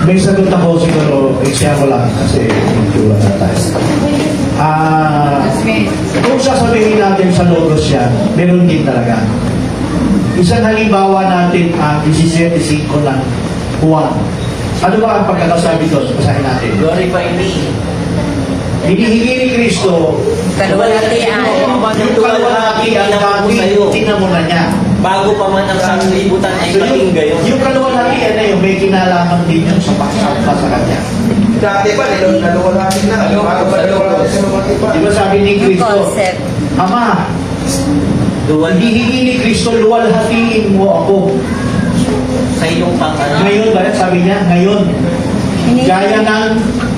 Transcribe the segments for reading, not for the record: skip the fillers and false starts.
May sagot ako siguro, example lang kasi medyo na tayo. Kung sasabihin natin sa logos yan, meron din talaga. Isang halimbawa natin ang 17:5 ng Juan. Ano ba ang pagkakasabi doon? Basahin natin. Glorify me. Hinihingi ni Kristo, Kaluwalhatian. yung kaluwalhati ang dati, tingnan mo na niya. Bago pa man ang sanglibutan ay maging gayon. Yung kaluwalhatian na yun, may kinalaman din yun sa pagsamba sa kanya. Dati pa, naluwalhatin na. Bago pa naluwalhatin sa lumati pa. Di ba sabi ni Kristo, Concept. Ama, Duwal hihingi ni Kristo, luwalhatiin mo ako. sa iyong pangalan. Ngayon ba? Sabi niya, ngayon. Gaya ng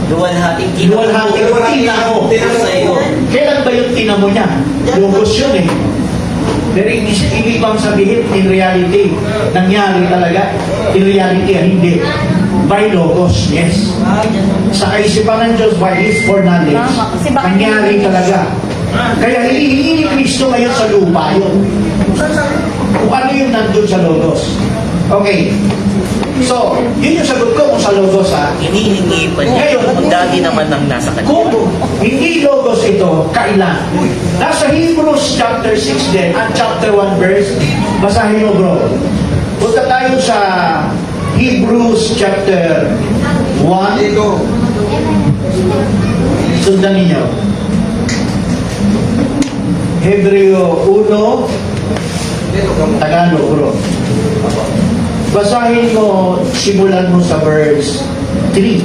Luwalhating luwalhating tinamo. sa iyo. Kailan ba yung tinamo niya? Logos yun eh. Pero ibig bang sabihin, in reality, nangyari talaga. In reality, hindi. By logos, yes. Sa kaisipan ng Diyos, by His foreknowledge, nangyari talaga. Kaya hinihingi ni Kristo ngayon sa lupa yun. Kung ano yung nandun sa logos. Okay. So, yun yung sagot ko kung sa logos ha. Hinihingi pa niya. Ngayon, Ang dati naman ang nasa kanya. kung hindi logos ito, kailan? Nasa Hebrews chapter 6 din, at chapter 1 verse, basahin mo bro. Punta tayo sa Hebrews chapter 1. Dito. Sundan ninyo. Hebreo 1, Dito ka mo. Tagalog bro. Basahin mo, simulan mo sa verse 3.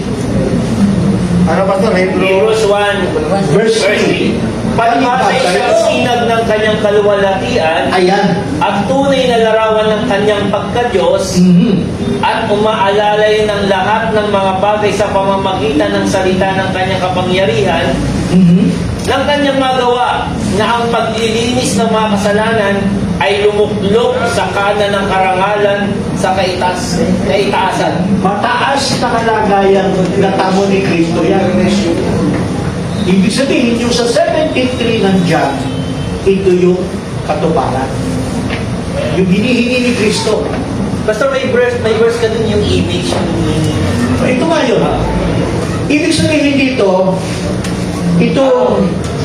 Ano ba ito? Hebrews 1, Verse 3. 3. Pagmasa siyang sinag ng kanyang kaluwalhatian Ayan. at tunay na larawan ng kanyang pagka-Diyos Mhm. at umaalalay ng lahat ng mga bagay sa pamamagitan ng salita ng kanyang kapangyarihan Mhm. ng kanyang magawa na ang paglilinis ng mga kasalanan ay lumuklok sa kanan ng karangalan sa kaitaasan. Mataas na kalagayan na tamo ni Kristo yan. Ibig sabihin, yung sa 17:3 ng John, ito yung katuparan. Yung hinihingi ni Kristo. Basta may verse ka din yung image. Ito nga yun. Ibig sabihin dito, ito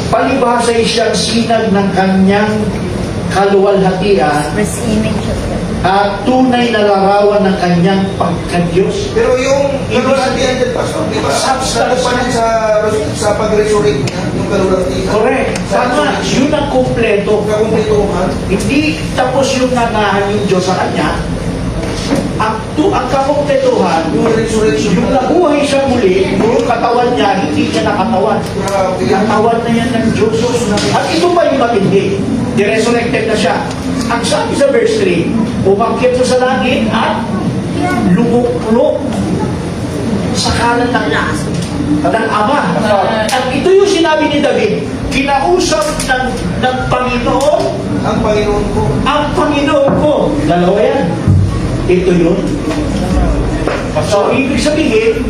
palibhasa ay siyang sinag ng kanyang kaluwalhatian First image of God. at tunay na larawan ng kanyang pagka-Diyos. Pero yung kalulatian dyan, Pastor, di ba? Sabi pa rin sa pag-resurrect niya, yung kalulatian. Correct. Tama, yun ang kumpleto. Kakumplituhan. Hindi tapos yung nanahan yung Diyos sa kanya. Ang kakumpletuhan, Yung resurrection. yung nabuhay siya muli, yung katawan niya, hindi niya nakatawan. Grabe. Katawan na yan ng Diyos. At ito pa yung matindi. Resurrected na siya. Ang sabi sa verse 3, umakyat siya sa langit at lumuklok sa kanan ng Ama. At ito yung sinabi ni David, kinausap ng Panginoon, Ang Panginoon ko. ang Panginoon ko. Dalawa yan. Ito yun. So, ibig sabihin,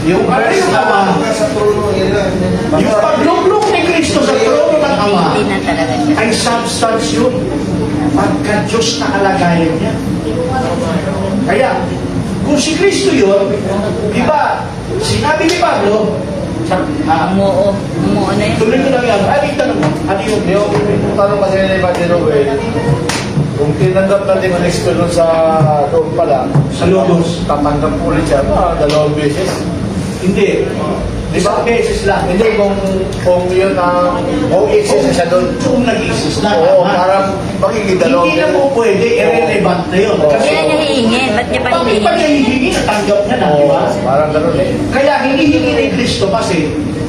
yung ano yung Ama, Sa trono, yan lang. yung pagluklok ni Kristo sa trono ng Ama, Hindi na talaga siya. ay substance yun. Pagka-Diyos na kalagayan niya. Kaya, kung si Kristo yun, di ba, sinabi ni Pablo, Umuo na yun. tuloy ko lang yan, ano yung tanong mo? Ano yung Yung tanong kasi ni Padre Ruel, kung tinanggap natin ang Kristo sa doon pala, sa logos? tatanggap ulit siya, dalawang beses. Hindi. Isang beses lang. Hindi, kung yun ang OXS na siya doon. Kung nag-exist na, Oo, tama. parang makikidalawang Hindi na mo pwede, irrelevant na yun. Oo. Kasi, Kaya niya hihingin. Ba't niya pa bakit pa niya hihingin? hihingi? Natanggap niya na, di Oo, ba? parang gano'n eh. Kaya hinihingi ni Kristo kasi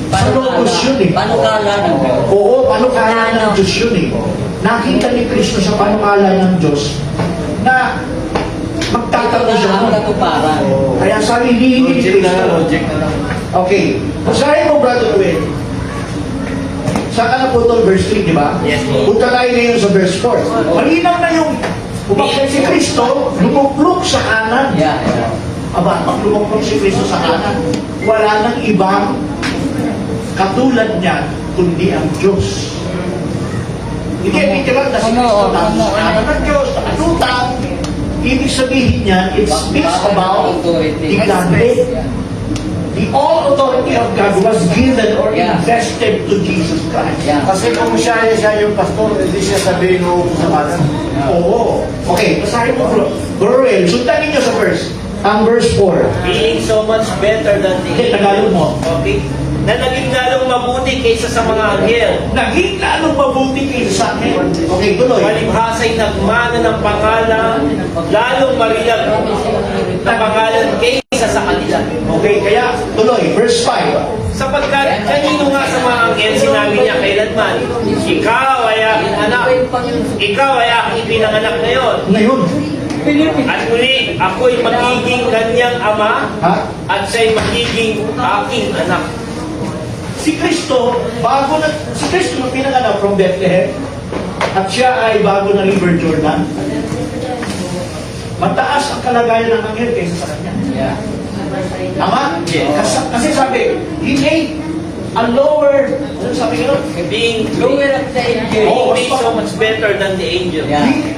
sa logos yun eh. Panukala ng Oo, panukala ng Diyos yun eh. Nakita ni Kristo sa panukala ng Diyos na magtatago siya. katuparan. Kaya sabi, hinihingi ni Kristo. Okay. Basahin mo, Brother Gwen. Saan ka na po itong verse 3, di ba? Yes, po. Punta tayo ngayon sa verse 4. Malinaw na yung umakyat si Kristo, lumuklok sa kanan. Yeah. Aba, pag lumuklok si Kristo sa kanan, wala nang ibang katulad niya, kundi ang Diyos. Hindi literal na si Kristo na sa kanan ng Diyos, nakalutang. Ibig sabihin niya, it speaks about the Godhead. The all authority of God was given or invested to Jesus Christ. Kasi kung siya yung pastor, hindi siya sabihin mo sa kanan. Oo. Okay, basahin mo bro. Bro Roel, sundan ninyo sa verse. Ang verse 4. Being so much better than the Okay, Tagalog mo. Okay? Na naging lalong mabuti kaysa sa mga anghel. Naging lalong mabuti kayo sa akin. Okay, tuloy. Palibhasa'y nagmana ng pangalan, lalong marilag na pangalan kaysa sa kanila. Okay, kaya tuloy. Verse 5. Sapagkat kanino nga sa mga anghel sinabi niya kailanman, ikaw ay aking anak, ikaw ay aking pinanganak ngayon. Ngayon. At muli, ako'y magiging kanyang ama, Ha? at siya'y magiging aking anak. Si Kristo na pinanganak from Bethlehem, at siya ay bago na River Jordan. Mataas ang kalagayan ng anghel kaysa sa kanya. Tama? Kasi sabi, he made a lower, ano sabi gano'n? Being Oh, made so much better than the angel.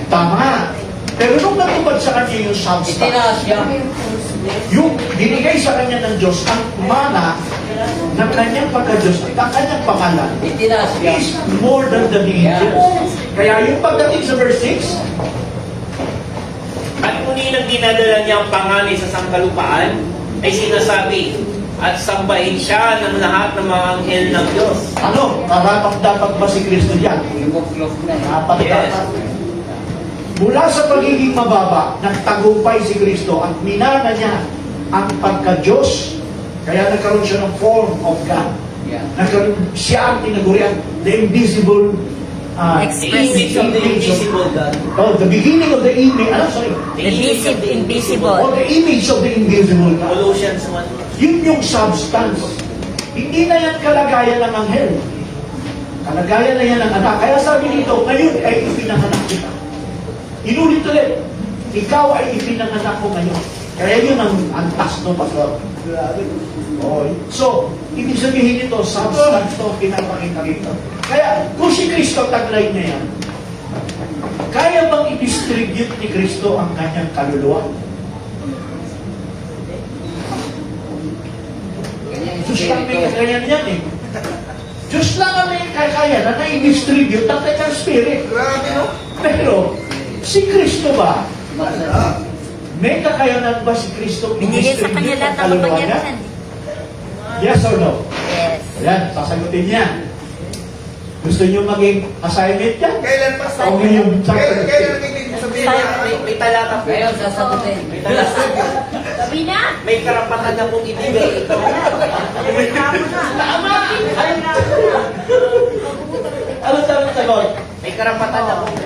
Tama. Pero nung natupad sa kanya yung substance, yung binigay sa kanya ng Diyos, ang mana ng kanyang pagka-Diyos at ang kanyang pangalan is more than the angels. Kaya yung pagdating sa verse 6, At muli nang dinadala niya ang pangalan sa sangkalupaan, ay sinasabi, at sambahin siya ng lahat ng mga anghel ng Diyos. ano, dapat ba si Kristo yan? Dapat. Yes. Mula sa pagiging mababa, nagtagumpay si Kristo at minana niya ang pagka-Diyos. Kaya nagkaroon siya ng form of God. Nagkaroon siya ang tinagurian, the invisible The image of the invisible God. Oh, the beginning of the image, sorry. The invisible. Oh, the image of the invisible God. Colossians 1. Yun yung substance. Hindi na yan kalagayan ng anghel. Kalagayan na yan ng anak. Kaya sabi dito, ngayon ay ipinanganak kita. Inulit ulit, ikaw ay ipinanganak ko ngayon. Kaya yun ang antas no, Pastor. Oh, so, ibig sabihin nito, substance to, pinapakita rito. Kaya, kung si Kristo taglay niya yan, kaya bang i-distribute ni Kristo ang kanyang kaluluwa? Diyos lang may kakayanan yan eh. Diyos lang ang may kakayanan na i-distribute ang kanyang spirit. Grabe, no? Pero, si Kristo ba? May kakayanan ba si Kristo Binigay sa kanya i-distribute lahat ang ng kaluluwa niya? kapangyarihan. Yes or no? Yes. Ayan, sasagutin niya. Gusto niyo maging assignment yan? Kailan pa sa... O ngayon, Kailan nagiging sabihin na... May talata po. Ngayon, sasagutin. May talata. Sabi na! May karapatan na pong ibigay ito. Tama! Ano sagot? May karapatan na pong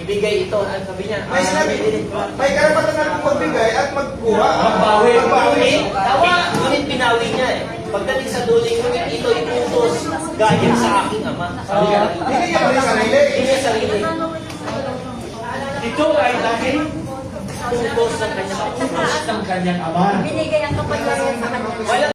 ibigay ito. Ano sabi niya? May sinabi, may karapatan na magbigay at magkuha. Magbawi. Ngunit, ngunit pinawi niya eh. Pagdating sa duling, ngunit ito iputos gaya sa aking ama. Hindi niya rin sarili. Hindi niya sarili. Ito ay dahil Putos ng kanyang ama. ng kanyang ama. Binigay ang kapangyarihan sa kanya. Wala